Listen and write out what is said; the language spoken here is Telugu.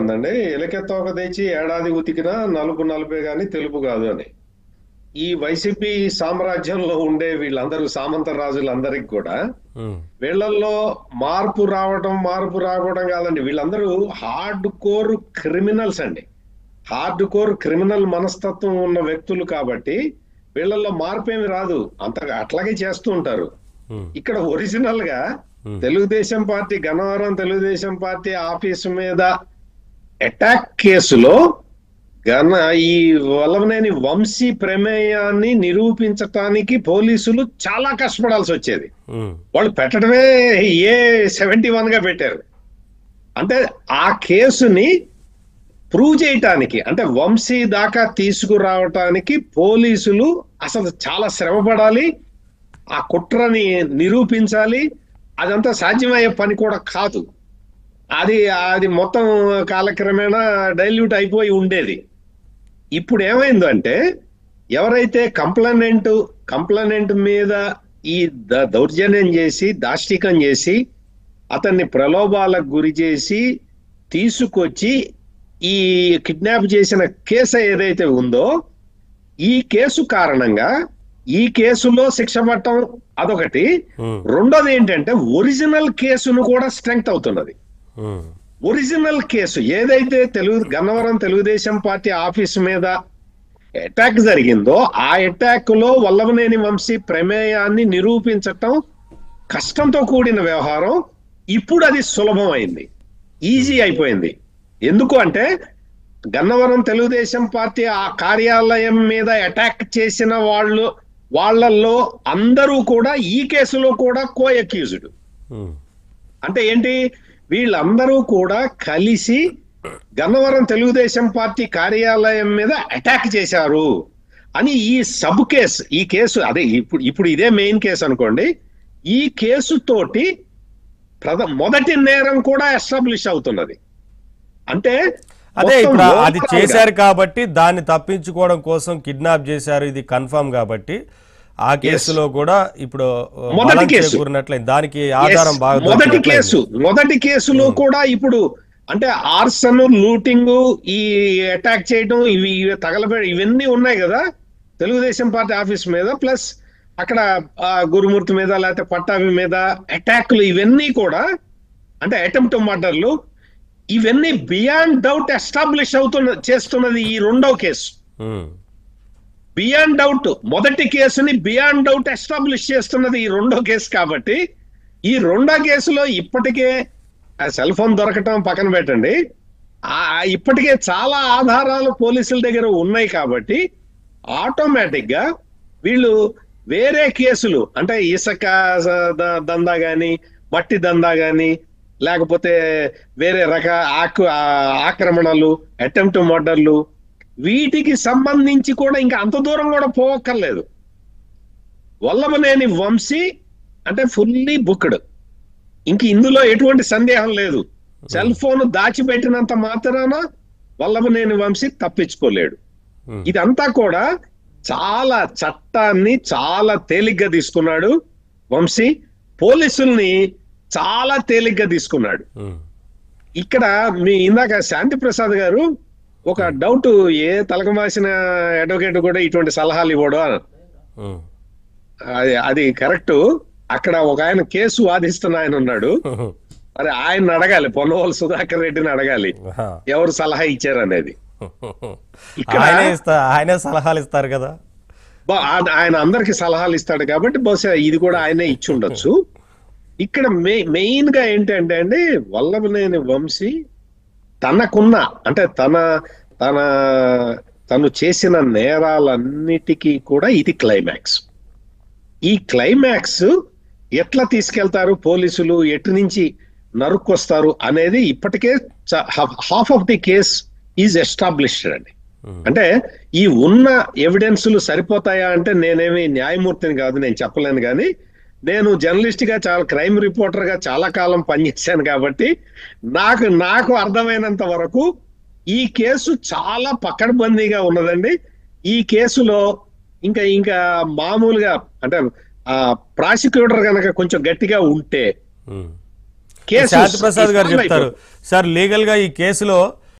ఉందండి. ఎలకెత్తోక తెచ్చి ఏడాది ఉతికినా నలుపు నలుపే గాని తెలుపు కాదు అని. ఈ వైసీపీ సామ్రాజ్యంలో ఉండే వీళ్ళందరూ సామంత రాజులందరికి కూడా ఉమ్, వీళ్ళల్లో మార్పు రావడం కాదండి. వీళ్ళందరూ హార్డ్ కోర్ క్రిమినల్స్ అండి. హార్డ్ కోర్ క్రిమినల్ మనస్తత్వం ఉన్న వ్యక్తులు కాబట్టి వీళ్ళల్లో మార్పు ఏమి రాదు. అంతగా అట్లాగే చేస్తూ ఉంటారు. ఉమ్, ఇక్కడ ఒరిజినల్ గా Telugu Desam party Gannavaram Telugu Desam party office మీద అటాక్ కేసులో ఈ వల్లభనేని వంశీ ప్రమేయాన్ని నిరూపించటానికి పోలీసులు చాలా కష్టపడాల్సి వచ్చేది. ఉమ్, వాళ్ళు పెట్టడమే A71 గా పెట్టారు. అంటే ఆ కేసుని ప్రూవ్ చేయటానికి, అంటే వంశీ దాకా తీసుకురావటానికి పోలీసులు అసలు చాలా శ్రమ పడాలి. ఆ కుట్రని నిరూపించాలి. అదంతా సాధ్యమయ్యే పని కూడా కాదు. అది అది మొత్తం కాలక్రమేణా డైల్యూట్ అయిపోయి ఉండేది. ఇప్పుడు ఏమైందంటే ఎవరైతే కంప్లైనెంట్ మీద ఈ దౌర్జన్యం చేసి దాష్టికం చేసి అతన్ని ప్రలోభాలకు గురి చేసి తీసుకొచ్చి ఈ కిడ్నాప్ చేసిన కేసు ఏదైతే ఉందో ఈ కేసు కారణంగా ఈ కేసులో శిక్ష పడటం అదొకటి. రెండోది ఏంటంటే ఒరిజినల్ కేసును కూడా స్ట్రెంగ్త్ అవుతున్నది. ఉమ్, ఒరిజినల్ కేసు ఏదైతే గన్నవరం తెలుగుదేశం పార్టీ ఆఫీస్ మీద అటాక్ జరిగిందో ఆ అటాక్ లో వల్లభనేని వంశీ ప్రమేయాన్ని నిరూపించటం కష్టంతో కూడిన వ్యవహారం. ఇప్పుడు అది సులభమైంది, ఈజీ అయిపోయింది. ఎందుకు అంటే గన్నవరం తెలుగుదేశం పార్టీ ఆ కార్యాలయం మీద అటాక్ చేసిన వాళ్ళల్లో అందరూ కూడా ఈ కేసులో కూడా కో అక్యూజ్డ్. ఉమ్, అంటే ఏంటి, వీళ్ళందరూ కూడా కలిసి గన్నవరం తెలుగుదేశం పార్టీ కార్యాలయం మీద అటాక్ చేశారు అని ఈ కేసు అదే ఇప్పుడు ఇదే మెయిన్ కేసు అనుకోండి. ఈ కేసు తోటి మొదటి నేరం కూడా ఎస్టాబ్లిష్ అవుతున్నది. అంటే అదే ఇప్పుడు అది చేశారు కాబట్టి దాన్ని తప్పించుకోవడం కోసం కిడ్నాప్ చేశారు, ఇది కన్ఫర్మ్ కాబట్టి ఆ కేసులో కూడా ఇప్పుడు మొదటి కేసు చేకూరినట్లయింది. దానికి ఆధారం బాగా మొదటి కేసులో కూడా ఇప్పుడు అంటే ఆర్సన్, లూటింగ్, ఈ అటాక్ చేయడం, ఇవి ఇవన్నీ ఉన్నాయి కదా తెలుగుదేశం పార్టీ ఆఫీస్ మీద. ప్లస్ అక్కడ గురుమూర్తి మీద లేకపోతే పట్టాభి మీద అటాక్లు, ఇవన్నీ కూడా అంటే అటెంప్ట్ మర్డర్లు, ఇవన్నీ బియాండ్ డౌట్ ఎస్టాబ్లిష్ చేస్తున్నది ఈ రెండవ కేసు. బియాండ్ డౌట్ మొదటి కేసుని బియాండ్ డౌట్ ఎస్టాబ్లిష్ చేస్తున్నది ఈ రెండో కేసు. కాబట్టి ఈ రెండో కేసులో ఇప్పటికే సెల్ ఫోన్ దొరకటం పక్కన పెట్టండి, ఇప్పటికే చాలా ఆధారాలు పోలీసుల దగ్గర ఉన్నాయి. కాబట్టి ఆటోమేటిక్ గా వీళ్ళు వేరే కేసులు అంటే ఇసుక దందా గాని, మట్టి దందా గాని, లేకపోతే వేరే ఆక్రమణలు, అటెంప్ట్ మర్డర్లు, వీటికి సంబంధించి కూడా ఇంకా అంత దూరం కూడా పోవక్కర్లేదు. వల్లభనేని వంశీ అంటే ఫుల్లీ బుక్డ్, ఇంక ఇందులో ఎటువంటి సందేహం లేదు. సెల్ ఫోన్ దాచిపెట్టినంత మాత్రాన వల్లభనేని వంశీ తప్పించుకోలేడు. ఇదంతా కూడా చాలా చట్టాన్ని చాలా తేలిగ్గా తీసుకున్నాడు వంశీ, పోలీసుల్ని చాలా తేలిగ్గా తీసుకున్నాడు. ఇక్కడ మీ ఇందాక శాంతి ప్రసాద్ గారు ఒక డౌట్, ఏ తలకమాసిన అడ్వకేట్ కూడా ఇటువంటి సలహాలు ఇవ్వడు అని. అది కరెక్ట్. అక్కడ ఒక ఆయన కేసు వాదిస్తున్న ఆయన ఉన్నాడు. మరి ఆయన అడగాలి, పొన్నవోలు సుధాకర్ రెడ్డిని అడగాలి ఎవరు సలహా ఇచ్చారు అనేది. ఆయనే సలహాలు ఇస్తారు కదా, ఆయన అందరికి సలహాలు ఇస్తాడు కాబట్టి బహుశా ఇది కూడా ఆయనే ఇచ్చి ఉండొచ్చు. ఇక్కడ మెయిన్ గా ఏంటంటే అండి, వల్లభనేని వంశీ తనకున్న అంటే తను చేసిన నేరాలన్నిటికీ కూడా ఇది క్లైమాక్స్. ఈ క్లైమాక్స్ ఎట్లా తీసుకెళ్తారు పోలీసులు, ఎటు నుంచి నరుక్కొస్తారు అనేది ఇప్పటికే half of the case is established అండి. అంటే ఈ ఉన్న ఎవిడెన్స్లు సరిపోతాయా అంటే నేనేమి న్యాయమూర్తిని కాదు, నేను చెప్పలేను. కానీ నేను జర్నలిస్ట్ గా క్రైమ్ రిపోర్టర్ గా చాలా కాలం పనిచేశాను కాబట్టి నాకు అర్థమైనంత వరకు ఈ కేసు చాలా పకడ్బందీగా ఉన్నదండి. ఈ కేసులో ఇంకా మామూలుగా అంటే ప్రాసిక్యూటర్ కనుక కొంచెం గట్టిగా ఉంటే శాంతి ప్రసాద్ గారు చెప్తారు సార్, లీగల్ గా ఈ కేసులో